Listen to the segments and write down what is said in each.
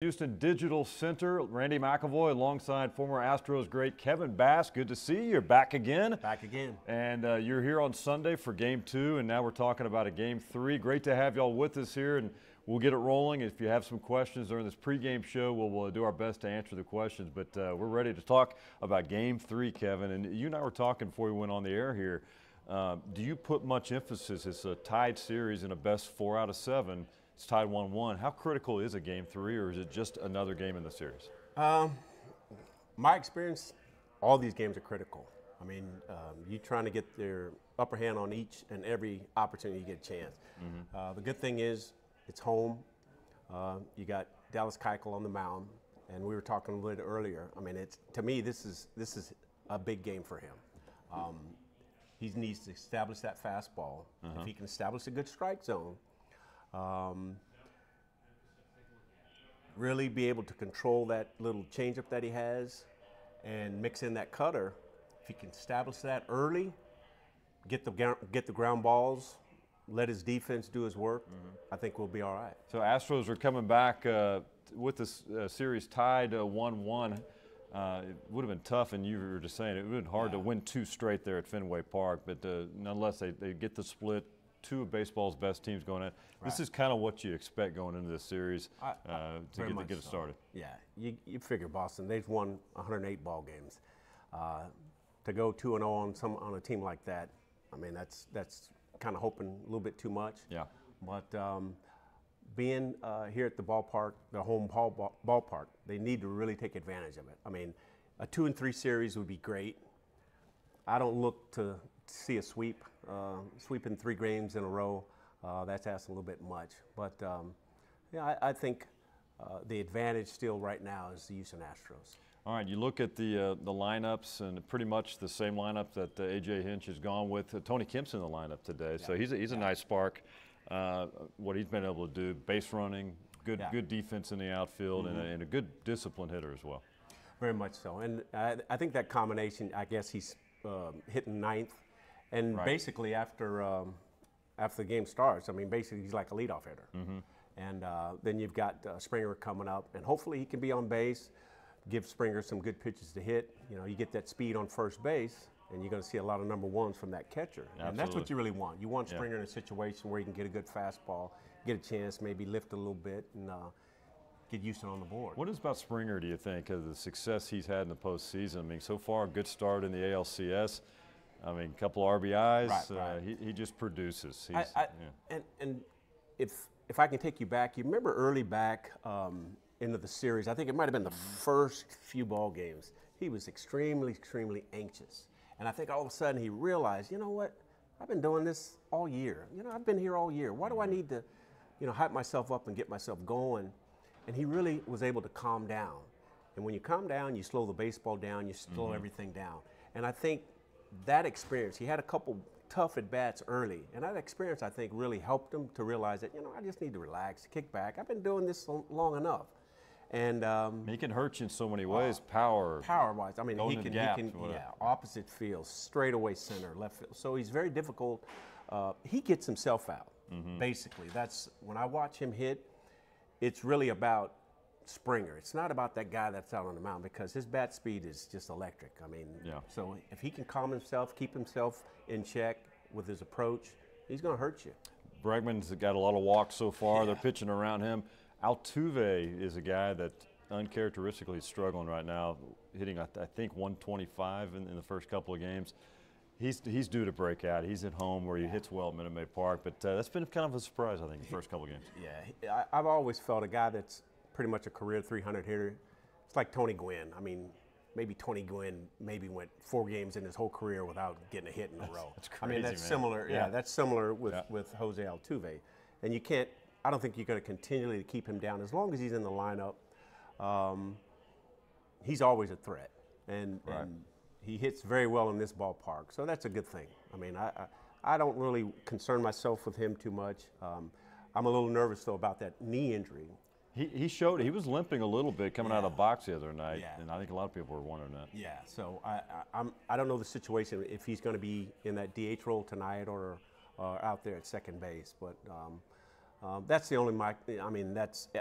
Houston Digital Center. Randy McIlvoy alongside former Astros great Kevin Bass. Good to see you. You're back again. Back again. And you're here on Sunday for Game 2, and now we're talking about a Game 3. Great to have y'all with us here, and we'll get it rolling. If you have some questions during this pregame show, we'll do our best to answer the questions. But we're ready to talk about Game 3, Kevin. And you and I were talking before we went on the air here. Do you put much emphasis? It's a tied series in a best 4 out of 7. It's tied 1-1. How critical is a Game 3, or is it just another game in the series? My experience, all these games are critical. I mean, you're trying to get their upper hand on each and every opportunity you get a chance. The good thing is it's home. You got Dallas Keuchel on the mound, and we were talking a little bit earlier. I mean, to me, this is a big game for him. He needs to establish that fastball. If he can establish a good strike zone, really be able to control that little changeup that he has and mix in that cutter. If he can establish that early, get the ground balls, let his defense do his work, I think we'll be all right. So Astros are coming back with this series tied 1-1. It would have been tough, and you were just saying it would have been hard to win 2 straight there at Fenway Park, but nonetheless they get the split. 2 of baseball's best teams going in. This is kind of what you expect going into this series to get it started. Yeah, you figure Boston, they've won 108 ball games. To go 2-0 on a team like that, I mean, that's kind of hoping a little bit too much. Yeah. But being here at the ballpark, the home ballpark, they need to really take advantage of it. I mean, a 2-3 series would be great. I don't look to see a sweep. Sweeping 3 games in a row, that's asking a little bit much. But yeah, I think the advantage still right now is the Houston Astros. All right, you look at the lineups, and pretty much the same lineup that A.J. Hinch has gone with. Tony Kemp's in the lineup today, so he's a nice spark. What he's been able to do, base running, good defense in the outfield, and a good disciplined hitter as well. Very much so, and I think that combination, I guess he's hitting 9th. And basically, after the game starts, I mean, basically he's like a leadoff hitter. And then you've got Springer coming up, and hopefully he can be on base, give Springer some good pitches to hit. You know, you get that speed on first base, and you're going to see a lot of number 1s from that catcher. Absolutely. And that's what you really want. You want Springer in a situation where he can get a good fastball, get a chance, maybe lift a little bit, and get Houston on the board. What is about Springer, do you think, of the success he's had in the postseason? I mean, so far, a good start in the ALCS. I mean, a couple of RBIs. He just produces. And if I can take you back, you remember early back into the series, I think it might have been the first few ball games, he was extremely, extremely anxious. And I think all of a sudden he realized, you know what, I've been doing this all year. You know, I've been here all year. Why do I need to, hype myself up and get myself going? And he really was able to calm down. And when you calm down, you slow the baseball down, you slow everything down. And I think that experience, he had a couple tough at-bats early, and that experience, I think, really helped him to realize that, I just need to relax, kick back. I've been doing this long enough. And he can hurt you in so many ways, power-wise. I mean, he can opposite field, straightaway center, left field. So he's very difficult. He gets himself out, basically. That's when I watch him hit, it's really about Springer. It's not about that guy that's out on the mound, because his bat speed is just electric. I mean, so if he can calm himself, keep himself in check with his approach, he's going to hurt you. Bregman's got a lot of walks so far. They're pitching around him. Altuve is a guy that uncharacteristically is struggling right now, hitting, I think, 125 in the first couple of games. He's due to break out. He's at home where he hits well at Minute Maid Park, but that's been kind of a surprise, I think, the first couple of games. Yeah, I've always felt a guy that's pretty much a career 300 hitter. It's like Tony Gwynn. I mean, maybe Tony Gwynn went 4 games in his whole career without getting a hit in a row. That's crazy, I mean, that's man. Similar. Yeah, that's similar with Jose Altuve. And you can't. I don't think you're going to continually keep him down as long as he's in the lineup. He's always a threat, and he hits very well in this ballpark. So that's a good thing. I mean, I don't really concern myself with him too much. I'm a little nervous though about that knee injury. He showed he was limping a little bit coming out of the box the other night, and I think a lot of people were wondering that. Yeah, so I don't know the situation if he's going to be in that DH role tonight or out there at second base, but That's the only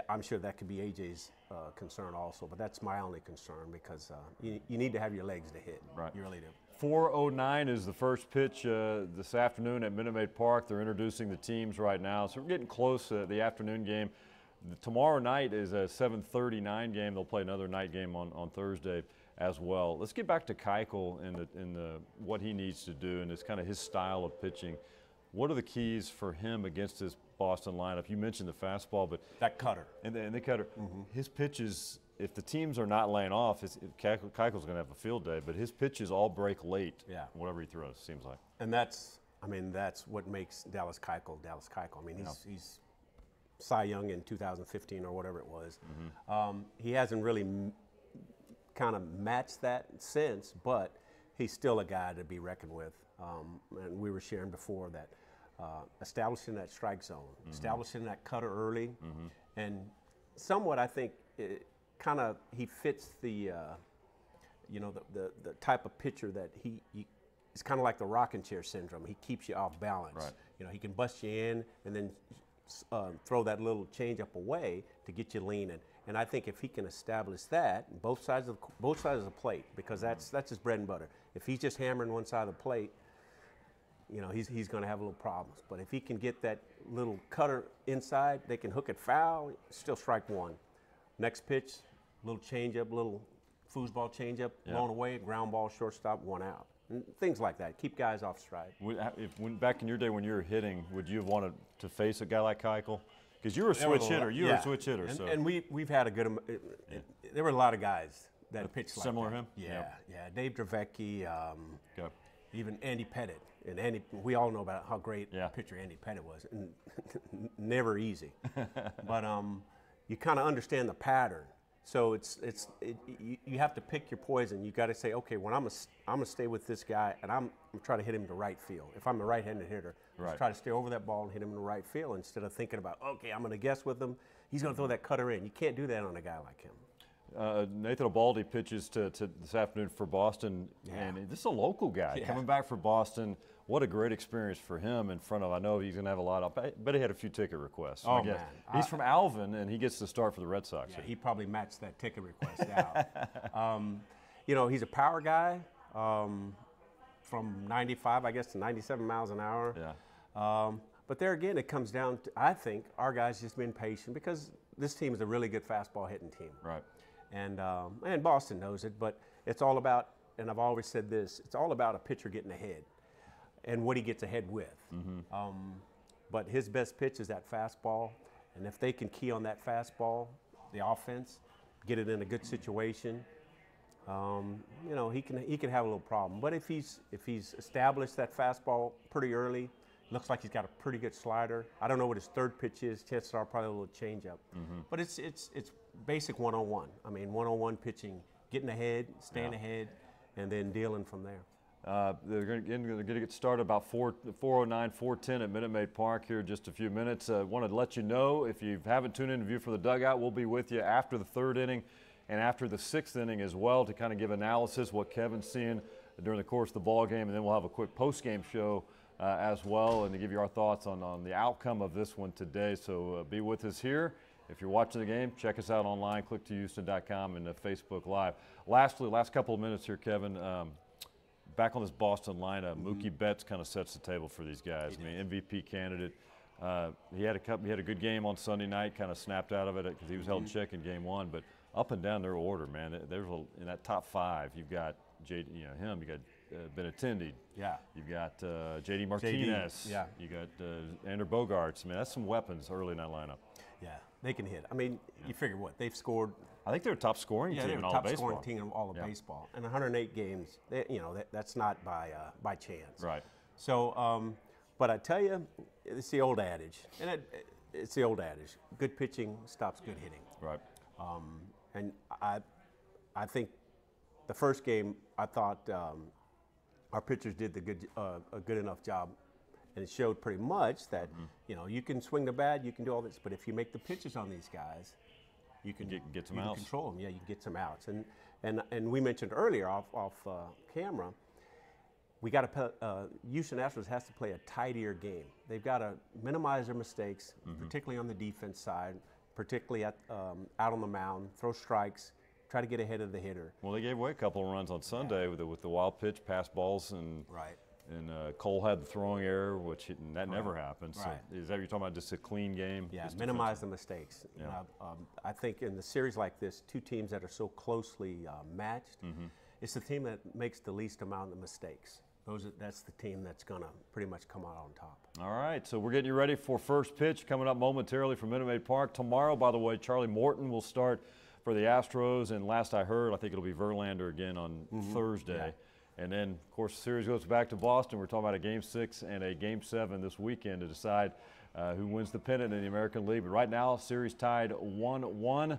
I'm sure that could be AJ's concern also, but that's my only concern because you need to have your legs to hit. Right. You really do. 4:09 is the first pitch this afternoon at Minute Maid Park. They're introducing the teams right now, so we're getting close to the afternoon game. Tomorrow night is a 7:39 game. They'll play another night game on Thursday as well. Let's get back to Keuchel and what he needs to do, and it's kind of his style of pitching. What are the keys for him against this Boston lineup? You mentioned the fastball, but that cutter and the cutter. His pitches, if the teams are not laying off, Keuchel's going to have a field day. But his pitches all break late. Yeah. Whatever he throws, seems like. And that's what makes Dallas Keuchel. I mean, he's Cy Young in 2015 or whatever it was. He hasn't really kind of matched that since, but he's still a guy to be reckoned with. And we were sharing before that establishing that strike zone, establishing that cutter early, and somewhat I think he fits the the type of pitcher that he it's kind of like the rocking chair syndrome. He keeps you off balance. Right. You know, he can bust you in and then throw that little changeup away to get you leaning. And I think if he can establish that, both sides of the plate, because that's his bread and butter. If he's just hammering one side of the plate, you know, he's going to have a little problems. But if he can get that little cutter inside, they can hook it foul, still strike one. Next pitch, little changeup, little foosball changeup, blown away, ground ball, shortstop, one out. And things like that. Keep guys off stride. Back in your day when you were hitting, would you have wanted to face a guy like Keuchel? Because you were a switch hitter. You were a switch hitter. And we've had a good there were a lot of guys that pitched like similar that. to him? Yeah. Dave Dravecky, even Andy Pettit. And Andy, we all know about how great pitcher Andy Pettit was. And never easy. But you kind of understand the pattern. So you have to pick your poison. You got to say, okay, when I'm gonna stay with this guy, and I'm trying to hit him to right field. If I'm a right-handed hitter, try to stay over that ball and hit him in the right field instead of thinking about, okay, I'm gonna guess with him. He's gonna throw that cutter in. You can't do that on a guy like him. Nathan Eovaldi pitches to this afternoon for Boston, and this is a local guy coming back for Boston. What a great experience for him in front of. I know he's going to have a lot of. I bet he had a few ticket requests. Oh man, he's from Alvin, and he gets to start for the Red Sox. Yeah, he probably matched that ticket request out. You know, he's a power guy from 95, I guess, to 97 miles an hour. Yeah. But there again, it comes down to, I think, our guys just being patient because this team is a really good fastball hitting team. Right. And Boston knows it, but it's all about, and I've always said this, it's all about a pitcher getting ahead and what he gets ahead with. But his best pitch is that fastball, and if they can key on that fastball, the offense, get it in a good situation, you know, he can have a little problem. But if he's established that fastball pretty early, looks like he's got a pretty good slider. I don't know what his third pitch is. Chances are probably a little changeup. But it's basic one-on-one. I mean, one-on-one pitching, getting ahead, staying ahead, and then dealing from there. They're going to get started about 4:09, 4:10 at Minute Maid Park here in just a few minutes. Wanted to let you know, if you haven't tuned in to View from the Dugout, we'll be with you after the third inning and after the sixth inning as well to kind of give analysis, what Kevin's seeing during the course of the ball game, and then we'll have a quick post-game show as well, and to give you our thoughts on the outcome of this one today. So be with us here. If you're watching the game, check us out online, click2houston.com and Facebook Live. Lastly, last couple of minutes here, Kevin. Back on this Boston lineup, Mookie Betts kind of sets the table for these guys. I mean, MVP candidate. He had a good game on Sunday night, kind of snapped out of it because he was held in check in game one. But up and down their order, man, in that top five, you've got you got Benintendi. Yeah. You've got J.D. Martinez. Yeah. You got Andrew Bogarts. I mean, that's some weapons early in that lineup. Yeah, they can hit. I mean, you figure what they've scored. I think they're a top scoring team in all of baseball. Yeah, they're a top scoring team in all of baseball. And 108 games, that's not by chance. Right. So, but I tell you, it's the old adage, and it's the old adage: good pitching stops good hitting. Right. And I think the first game, I thought our pitchers did a good enough job, and it showed pretty much that you can swing the bat, you can do all this, but if you make the pitches on these guys, you can get some outs. Control them. Yeah, you can get some outs. And we mentioned earlier off camera, we got to Houston Astros has to play a tidier game. They've got to minimize their mistakes, particularly on the defense side, particularly out on the mound, throw strikes, try to get ahead of the hitter. Well, they gave away a couple of runs on Sunday with the wild pitch, pass balls, and Cole had the throwing error, which that never happened. So is that what you're talking about? Just a clean game? Yeah, minimize the mistakes. Yeah. I think in the series like this, two teams that are so closely matched, it's the team that makes the least amount of mistakes. That's the team that's going to pretty much come out on top. All right, so we're getting you ready for first pitch coming up momentarily from Minute Maid Park. Tomorrow, by the way, Charlie Morton will start for the Astros, and last I heard, I think it'll be Verlander again on Thursday. Yeah. And then, of course, the series goes back to Boston. We're talking about a Game 6 and a Game 7 this weekend to decide who wins the pennant in the American League. But right now, series tied 1-1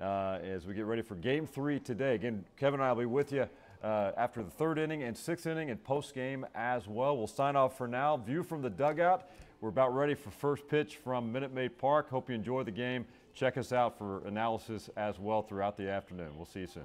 as we get ready for Game 3 today. Again, Kevin and I will be with you after the third inning and sixth inning and post-game as well. We'll sign off for now. View from the dugout. We're about ready for first pitch from Minute Maid Park. Hope you enjoy the game. Check us out for analysis as well throughout the afternoon. We'll see you soon.